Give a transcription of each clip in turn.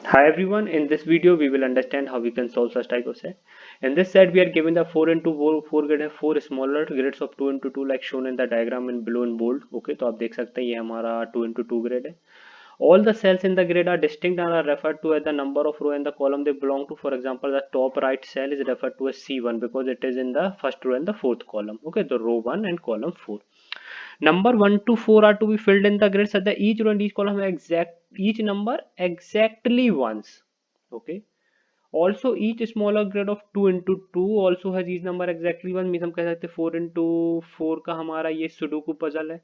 Hi everyone, in this video we will understand how we can solve such type of set. In this set we are given the 4 into 4 grid है, 4 smaller grids of 2 into 2 like shown in the diagram in below in bold. Okay, तो आप देख सकते हैं ये हमारा 2 into 2 grid है. All the cells in the grid are distinct and are referred to as the number of row and the column they belong to. For example, the top right cell is referred to as C1 because it is in the first row and the fourth column. Okay, the row 1 and column 4. Number 1 to 4 are to be filled in the grid so that each row and each column have each number exactly once. Okay. Also each smaller grid of 2 into 2 also has each number exactly one. Means हम कह सकते हैं 4 into 4 का हमारा ये sudoku puzzle है.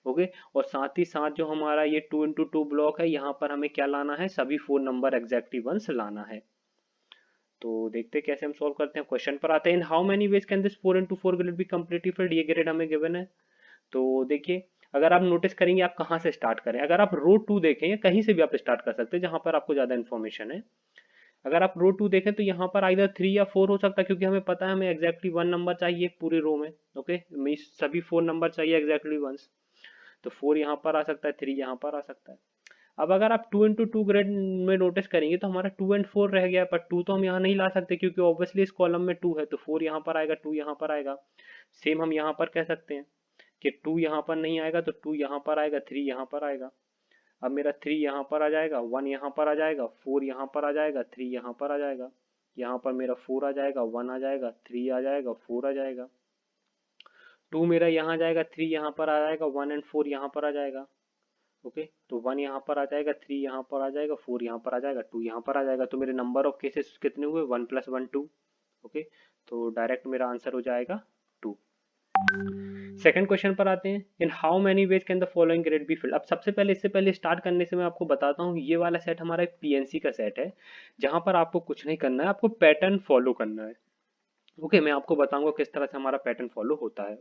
Okay और साथ ही साथ जो हमारा ये 2 into 2 ब्लॉक है यहाँ पर हमें क्या लाना है, सभी 4 नंबर एग्जैक्टली वंस लाना है. तो देखते हैं कैसे हम सॉल्व करते हैं. क्वेश्चन पर आते हैं. In how many ways can this 4 into 4 grid be completely filled. ये ग्रिड हमें गिवन है. तो देखिए अगर आप नोटिस करेंगे आप कहाँ से स्टार्ट करें. अगर आप रो 2 देखें या कहीं से भी आप स्टार्ट कर सकते हैं जहां पर आपको ज्यादा इन्फॉर्मेशन है. अगर आप रो 2 देखें तो यहाँ पर आइदर 3 या 4 हो सकता है क्योंकि हमें पता है हमें एग्जैक्टली 1 नंबर चाहिए पूरे रो में. ओके सभी 4 नंबर चाहिए एग्जैक्टली वंस. तो 4 यहाँ पर आ सकता है, 3 यहाँ पर आ सकता है. अब अगर आप 2 into 2 ग्रेड में नोटिस करेंगे तो हमारा 2 and 4 रह गया, पर 2 तो हम यहाँ नहीं ला सकते क्योंकि ऑब्वियसली इस कॉलम में 2 है. तो 4 यहाँ पर आएगा, 2 यहाँ पर आएगा. सेम हम यहाँ पर कह सकते हैं कि 2 यहाँ पर नहीं आएगा तो 2 यहाँ पर आएगा, 3 यहाँ पर आएगा. अब मेरा 3 यहाँ पर आ जाएगा, 1 यहाँ पर आ जाएगा, 4 यहाँ पर आ जाएगा, 3 यहाँ पर आ जाएगा. यहाँ पर मेरा 4 आ जाएगा, 1 आ जाएगा, 3 आ जाएगा, 4 आ जाएगा. 2 मेरा यहाँ जाएगा, 3 यहाँ पर आ जाएगा, 1 एंड 4 यहाँ पर आ जाएगा. ओके तो 1 यहाँ पर आ जाएगा, 3 यहाँ पर आ जाएगा, 4 यहाँ पर आ जाएगा, 2 यहाँ पर आ जाएगा. तो मेरे नंबर ऑफ केसेस कितने हुए, 1 + 1 2. ओके तो डायरेक्ट मेरा आंसर हो जाएगा 2. सेकंड क्वेश्चन पर आते हैं. In how many ways can the following grid be filled. अब सबसे पहले इससे पहले स्टार्ट करने से मैं आपको बताता हूँ ये वाला सेट हमारा एक पीएनसी का सेट है जहां पर आपको कुछ नहीं करना है, आपको पैटर्न फॉलो करना है. मैं आपको बताऊंगा किस तरह से हमारा पैटर्न फॉलो होता है.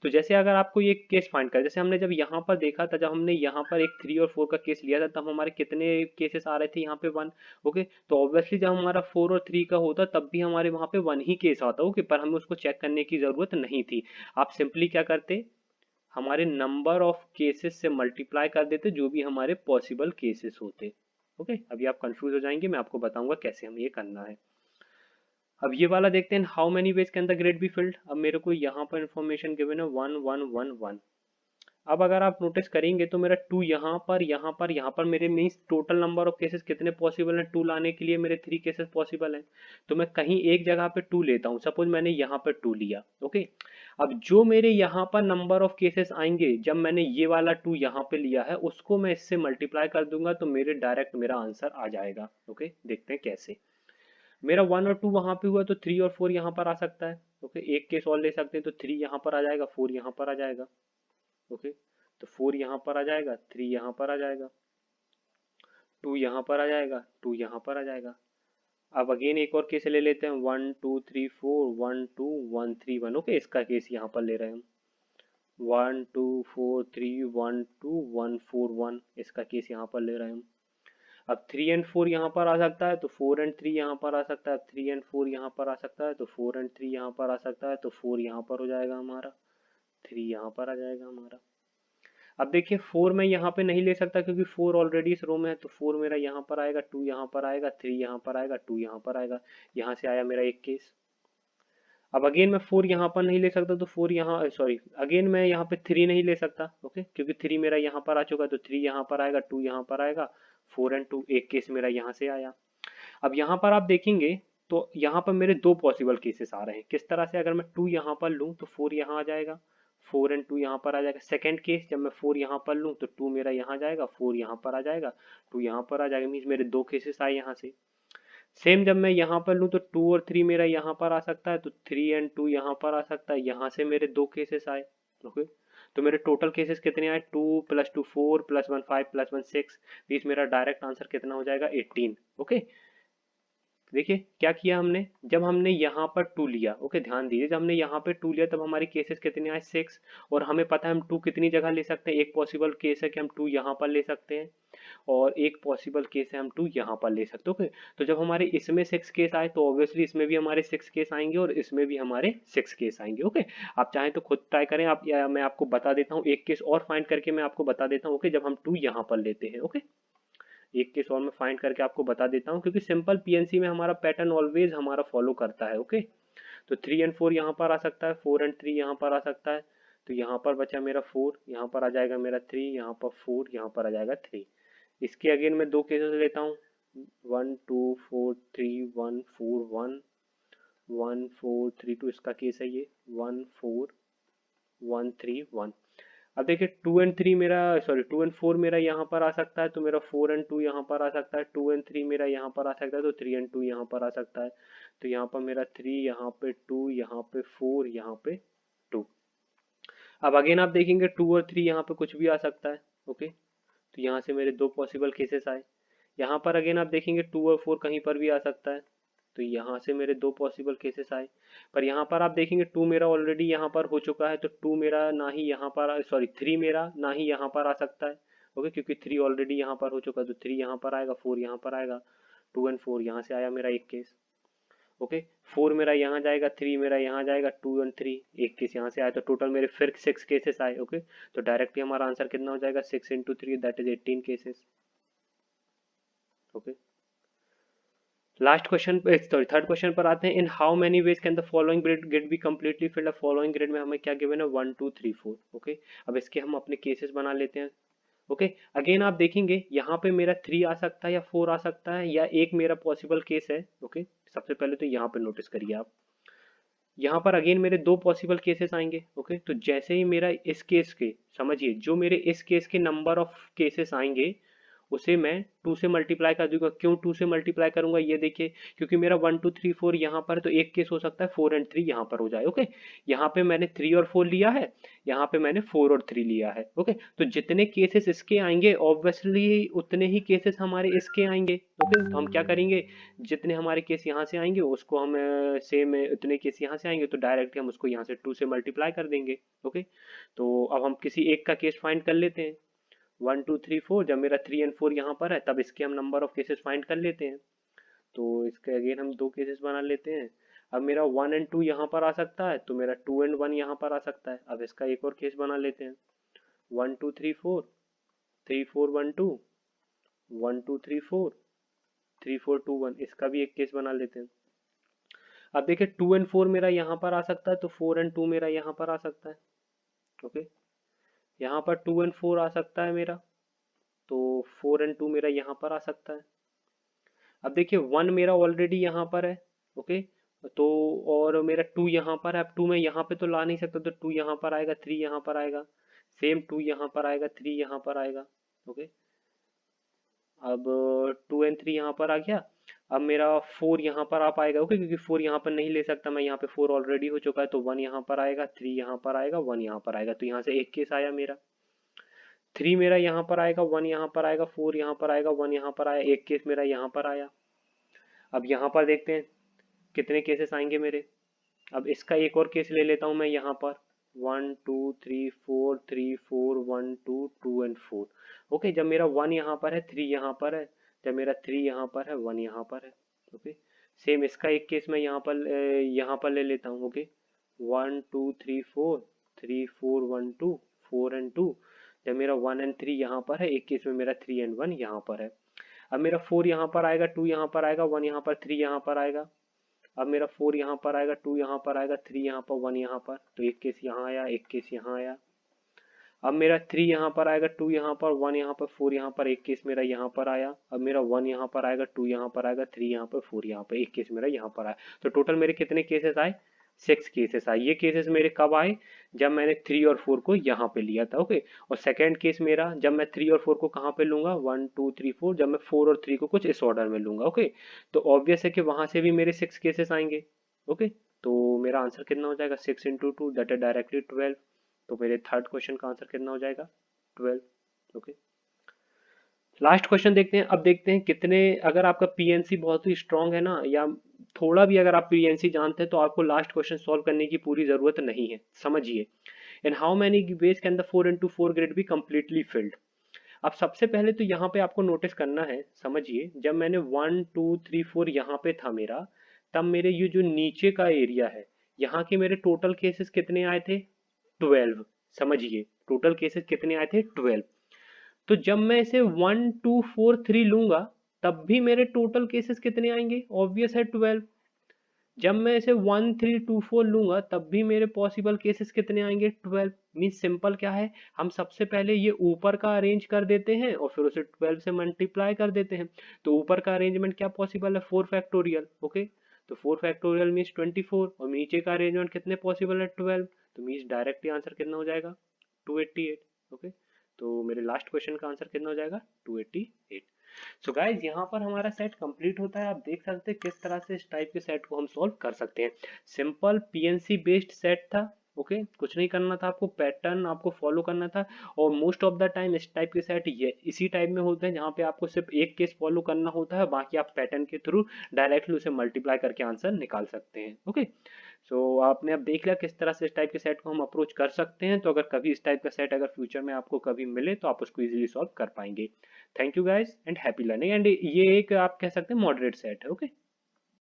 तो जैसे अगर आपको ये केस फाइंड कर, जैसे हमने जब यहाँ पर देखा था, जब हमने यहाँ पर एक 3 और 4 का केस लिया था तब हमारे कितने केसेस आ रहे थे यहाँ पे 1. तो ऑब्वियसली जब हमारा 4 और 3 का होता तब भी हमारे वहाँ पे 1 ही केस आता. पर हमें उसको चेक करने की जरूरत नहीं थी. आप सिंपली क्या करते, हमारे नंबर ऑफ केसेस से मल्टीप्लाई कर देते जो भी हमारे पॉसिबल केसेस होते. अभी आप कंफ्यूज हो जाएंगे, मैं आपको बताऊंगा कैसे हमें ये करना है. अब ये वाला देखते हैं. How many ways can the grid be filled. अब मेरे को यहाँ पर इंफॉर्मेशन गिवन है 1 1 1 1. अब अगर आप नोटिस करेंगे तो मेरा 2 यहाँ पर, यहाँ पर, यहाँ पर मेरे means total number of cases कितने पॉसिबल हैं. 2 लाने के लिए मेरे 3 केसेस पॉसिबल हैं. तो मैं कहीं एक जगह पे 2 लेता हूँ. सपोज मैंने यहाँ पर 2 लिया. अब जो मेरे यहाँ पर नंबर ऑफ केसेस आएंगे जब मैंने ये वाला 2 यहाँ पे लिया है उसको मैं इससे मल्टीप्लाई कर दूंगा तो मेरे डायरेक्ट मेरा आंसर आ जाएगा. देखते हैं कैसे. मेरा 1 और 2 वहां पे हुआ तो 3 और 4 यहाँ पर आ सकता है. एक केस और ले सकते हैं तो 3 यहाँ पर आ जाएगा, 4 यहाँ पर आ जाएगा. ओके तो 4 यहाँ पर आ जाएगा, 3 यहाँ पर आ जाएगा, 2 यहाँ पर आ जाएगा, 2 यहाँ पर आ जाएगा. अब अगेन एक और केस ले लेते हैं. 1 2 3 4 1 2 1 3 1. इसका केस यहाँ पर ले रहे हैं हम. 1 2 4 3 1 2 1 4 1. इसका केस यहाँ पर ले रहे हैं हम. अब 3 एंड 4 यहाँ पर आ सकता है तो 4 एंड 3 यहाँ पर आ सकता है. 3 एंड 4 यहाँ पर आ सकता है तो 4 एंड 3 यहाँ पर आ सकता है. तो 4 यहाँ पर हो जाएगा हमारा, 3 यहाँ पर आ जाएगा हमारा. अब देखिए 4 मैं यहाँ पे नहीं ले सकता क्योंकि 4 ऑलरेडी इस रो में है. तो 4 मेरा यहाँ पर आएगा, 2 यहाँ पर आएगा, 3 यहाँ पर आएगा, 2 यहाँ पर आएगा. यहाँ से आया मेरा एक केस. अब अगेन मैं 4 यहाँ पर नहीं ले सकता तो 4 यहाँ, सॉरी अगेन मैं यहाँ पे 3 नहीं ले सकता. क्योंकि 3 मेरा यहाँ पर आ चुका है तो 3 यहाँ पर आएगा, 2 यहाँ पर आएगा, 4 एंड 2 एक केस मेरा यहाँ से आया. अब यहाँ पर आप देखेंगे तो यहाँ पर मेरे दो पॉसिबल केसेस आ रहे हैं. किस तरह से, अगर मैं 2 यहाँ पर लूँ तो 4 यहाँ आ जाएगा, 4 एंड 2 यहाँ पर आ जाएगा. सेकंड केस जब मैं 4 यहाँ पर लूँ तो 2 मेरा यहाँ जाएगा, 4 यहाँ पर आ जाएगा, 2 यहाँ पर आ जाएगा. मीन्स मेरे दो केसेस आए यहाँ से. सेम जब मैं यहाँ पर लूँ तो 2 और 3 मेरा यहाँ पर आ सकता है तो 3 एंड 2 यहाँ पर आ सकता है. यहाँ से मेरे दो केसेस आए. ओके तो मेरे टोटल केसेस कितने आए, 2 + 2 4 + 1 5 + 1 6. मीन्स मेरा डायरेक्ट आंसर कितना हो जाएगा, 18. देखिए क्या किया हमने, जब हमने यहाँ पर 2 लिया. ध्यान दीजिए जब हमने यहाँ पे 2 लिया तब हमारे केसेस कितने आए, 6. और हमें पता है हम 2 कितनी जगह ले सकते हैं. एक पॉसिबल केस है कि हम 2 यहाँ पर ले सकते हैं और एक पॉसिबल केस है हम 2 यहाँ पर ले सकते हैं. तो जब हमारे इसमें 6 केस आए तो ऑब्वियसली इसमें भी हमारे 6 केस आएंगे और इसमें भी हमारे 6 केस आएंगे. आप चाहें तो खुद ट्राई करें आप, या मैं आपको बता देता हूँ एक केस और फाइंड करके मैं आपको बता देता हूँ. जब हम 2 यहाँ पर लेते हैं. एक केस और मैं फाइंड करके आपको बता देता हूँ, क्योंकि सिंपल पीएनसी में हमारा पैटर्न ऑलवेज हमारा फॉलो करता है। ओके, तो 3 एंड 4 यहाँ पर आ सकता है, 4 एंड 3 यहाँ पर आ सकता है। तो यहाँ पर बचा मेरा 4, यहाँ पर आ जाएगा मेरा 3, यहाँ पर 4, यहाँ पर आ जाएगा 3। इसके अगेन मैं दो केसेस लेता हूँ, 1 2 4 3 1 4 1 1 4 3 2, इसका केस है ये 1 4 1 3 1। अब देखिए 2 एंड 3 मेरा, सॉरी 2 एंड 4 मेरा यहाँ पर आ सकता है, तो मेरा 4 एंड 2 यहाँ पर आ सकता है, 2 एंड 3 मेरा यहाँ पर आ सकता है, तो 3 एंड 2 यहाँ पर आ सकता है। तो यहाँ पर मेरा 3, यहाँ पे 2, यहाँ पे 4, यहाँ पे 2। अब अगेन आप देखेंगे 2 और 3 यहाँ पे कुछ भी आ सकता है। ओके, तो यहाँ से मेरे दो पॉसिबल केसेस आए। यहाँ पर अगेन आप देखेंगे 2 और 4 कहीं पर भी आ सकता है, तो यहाँ से मेरे दो पॉसिबल केसेस आए। पर यहाँ पर आप देखेंगे 2 मेरा ऑलरेडी यहाँ पर हो चुका है, तो 2 मेरा ना ही यहाँ पर, सॉरी 3 मेरा ना ही यहाँ पर आ सकता है। ओके, क्योंकि 3 ऑलरेडी यहाँ पर हो चुका है, तो 3 यहाँ पर आएगा, 4 यहाँ पर आएगा, 2 एंड 4 यहाँ से आया मेरा एक केस। ओके, 4 मेरा यहाँ जाएगा, 3 मेरा यहाँ जाएगा, 2 एंड 3 एक केस यहाँ से आया, तो टोटल मेरे फिर 6 केसेस आए। ओके, तो डायरेक्टली हमारा आंसर कितना हो जाएगा, 6 into 3 that is 18 cases. Okay, last question, sorry third question पर आते हैं। In how many ways can the following grid be completely filled. Following grid में हमें क्या गिवन है, 1 2 3 4। ओके, अब इसके हम अपने केसेस बना लेते हैं। ओके, अगेन आप देखेंगे यहाँ पे मेरा 3 आ सकता है या 4 आ सकता है, या एक मेरा पॉसिबल केस है। ओके, सबसे पहले तो यहाँ पे नोटिस करिए आप, यहाँ पर अगेन मेरे दो पॉसिबल केसेस आएंगे। ओके, तो जैसे ही मेरा इस केस के, समझिए जो मेरे इस केस के नंबर ऑफ केसेस आएंगे उसे मैं 2 से मल्टीप्लाई कर दूंगा। क्यों 2 से मल्टीप्लाई करूंगा, ये देखिए, क्योंकि मेरा 1 2 3 4 यहाँ पर, तो एक केस हो सकता है 4 एंड 3 यहाँ पर हो जाए। ओके, यहाँ पे मैंने 3 और 4 लिया है, यहाँ पे मैंने 4 और 3 लिया है। ओके, तो जितने केसेस इसके आएंगे ऑब्वियसली उतने ही केसेस हमारे इसके आएंगे। ओके, तो हम क्या करेंगे, जितने हमारे केस यहाँ से आएंगे उसको हम सेम उतने केस यहाँ से आएंगे, तो डायरेक्टली हम उसको यहाँ से 2 से मल्टीप्लाई कर देंगे। ओके, तो अब हम किसी एक का केस फाइंड कर लेते हैं। 1 2 3 4, जब मेरा 3 एंड 4 यहाँ पर है तब इसके हम नंबर ऑफ केसेस फाइंड कर लेते हैं। तो इसके अगेन हम दो केसेस बना लेते हैं। अब मेरा 1 एंड 2 यहाँ पर आ सकता है, तो मेरा 2 एंड 1 यहाँ पर आ सकता है। अब इसका एक और केस बना लेते हैं, 1 2 3 4 3 4 1 2 1 2 3 4 3 4 2 1, इसका भी एक केस बना लेते हैं। अब देखिए 2 एंड 4 मेरा यहाँ पर आ सकता है, तो 4 एंड 2 मेरा यहाँ पर आ सकता है। ओके, यहाँ पर 2 एंड 4 आ सकता है मेरा, तो 4 एंड 2 मेरा यहाँ पर आ सकता है। अब देखिए 1 मेरा ऑलरेडी यहाँ पर है। ओके, तो और मेरा 2 यहाँ पर है। अब 2 मैं यहाँ पे तो ला नहीं सकता, तो 2 यहाँ पर आएगा, 3 यहाँ पर आएगा, सेम 2 यहाँ पर आएगा, 3 यहाँ पर आएगा। ओके, अब 2 एंड 3 यहाँ पर आ गया। अब मेरा 4 यहाँ पर आ पाएगा। ओके, क्योंकि 4 यहाँ पर नहीं ले सकता मैं, यहाँ पे 4 ऑलरेडी हो चुका है, तो 1 यहाँ पर आएगा, 3 यहाँ पर आएगा, 1 यहाँ पर आएगा, तो यहाँ से एक केस आया मेरा। 3 मेरा यहाँ पर आएगा, 1 यहाँ पर आएगा, 4 यहाँ पर आएगा, 1 यहाँ पर आया, एक केस मेरा यहाँ पर आया। अब यहाँ पर देखते हैं कितने केसेस आएंगे मेरे। अब इसका एक और केस ले लेता हूँ मैं यहाँ पर, 1 2 3 4 3 4 1 2 2 एंड 4। ओके, जब मेरा 1 यहाँ पर है, 3 यहाँ पर है, जब मेरा 3 यहाँ पर है, 1 यहाँ पर है। ओके, सेम इसका एक केस मैं यहाँ पर ले लेता हूँ। ओके, 1 2 3 4 3 4 1 2 4 एंड 2, जब मेरा 1 एंड 3 यहाँ पर है, एक केस में मेरा 3 एंड 1 यहाँ पर है। अब मेरा 4 यहाँ पर आएगा, 2 यहाँ पर आएगा, 1 यहाँ पर, 3 यहाँ पर आएगा। अब मेरा 4 यहाँ पर आएगा, 2 यहाँ पर आएगा, 3 यहाँ पर, 1 यहाँ पर, तो एक केस यहाँ आया, एक केस यहाँ आया। अब मेरा 3 यहाँ पर आएगा, 2 यहाँ पर, 1 यहाँ पर, 4 यहाँ पर, एक केस मेरा यहाँ पर आया। अब मेरा 1 यहाँ पर आएगा, 2 यहाँ पर आएगा, 3 यहाँ पर, 4 यहाँ पर, एक केस मेरा यहाँ पर आया। तो टोटल मेरे कितने केसेस आए, 6 केसेस आए। ये केसेस मेरे कब आए, जब मैंने 3 और 4 को यहाँ पे लिया था। ओके, और सेकेंड केस मेरा जब मैं 3 और 4 को कहाँ पे लूंगा, 1 2 3 4, जब मैं 4 और 3 को कुछ इस ऑर्डर में लूंगा। ओके, तो ऑब्वियस है कि वहां से भी मेरे 6 केसेस आएंगे। ओके, तो मेरा आंसर कितना हो जाएगा, 6 इंटू 2 दैट इज डायरेक्टली 12। तो मेरे थर्ड क्वेश्चन का आंसर कितना हो जाएगा, 12। ओके, लास्ट क्वेश्चन देखते हैं। अब देखते हैं कितने, अगर आपका पीएनसी बहुत ही स्ट्रांग है ना, या थोड़ा भी अगर आप पीएनसी जानते हैं, तो आपको लास्ट क्वेश्चन सॉल्व करने की पूरी जरूरत नहीं है। समझिए, in how many ways can the 4 into 4 grid be completely filled. अब सबसे पहले तो यहाँ पे आपको नोटिस करना है, समझिए, जब मैंने 1 2 3 4 यहाँ पे था मेरा, तब मेरे ये जो नीचे का एरिया है, यहाँ के मेरे टोटल केसेस कितने आए थे, 12। समझिए, टोटल केसेस कितने आए थे, 12। तो जब मैं इसे 1 2 4 3 लूंगा तब भी मेरे टोटल केसेस कितने आएंगे, ऑब्वियस है 12। जब मैं इसे 1 3 2 4 लूंगा तब भी मेरे पॉसिबल केसेस कितने आएंगे, 12। मीन्स सिंपल क्या है, हम सबसे पहले ये ऊपर का अरेंज कर देते हैं और फिर उसे 12 से मल्टीप्लाई कर देते हैं। तो ऊपर का अरेंजमेंट क्या पॉसिबल है, 4 फैक्टोरियल, ओके। तो 4 फैक्टोरियल मीन्स 24 और नीचे का अरेंजमेंट कितने पॉसिबल है, 12। तो मीन्स डायरेक्टली आंसर कितना हो जाएगा, 288, ओके। तो मेरे लास्ट क्वेश्चन का आंसर कितना हो जाएगा, 288। सो गाइज यहाँ पर हमारा सेट कंप्लीट होता है। आप देख सकते हैं किस तरह से इस टाइप के सेट को हम सॉल्व कर सकते हैं। सिंपल पीएनसी बेस्ड सेट था, ओके। कुछ नहीं करना था आपको, पैटर्न आपको फॉलो करना था। और मोस्ट ऑफ द टाइम इस टाइप के सेट ये इसी टाइप में होते हैं जहाँ पे आपको सिर्फ एक केस फॉलो करना होता है, बाकी आप पैटर्न के थ्रू डायरेक्टली उसे मल्टीप्लाई करके आंसर निकाल सकते हैं, ओके। सो आपने अब देख लिया किस तरह से इस टाइप के सेट को हम अप्रोच कर सकते हैं। तो अगर कभी इस टाइप का सेट अगर फ्यूचर में आपको कभी मिले तो आप उसको इजीली सॉल्व कर पाएंगे। Thank you guys and happy learning. And ये एक आप कह सकते हैं मॉडरेट सेट है, ओके।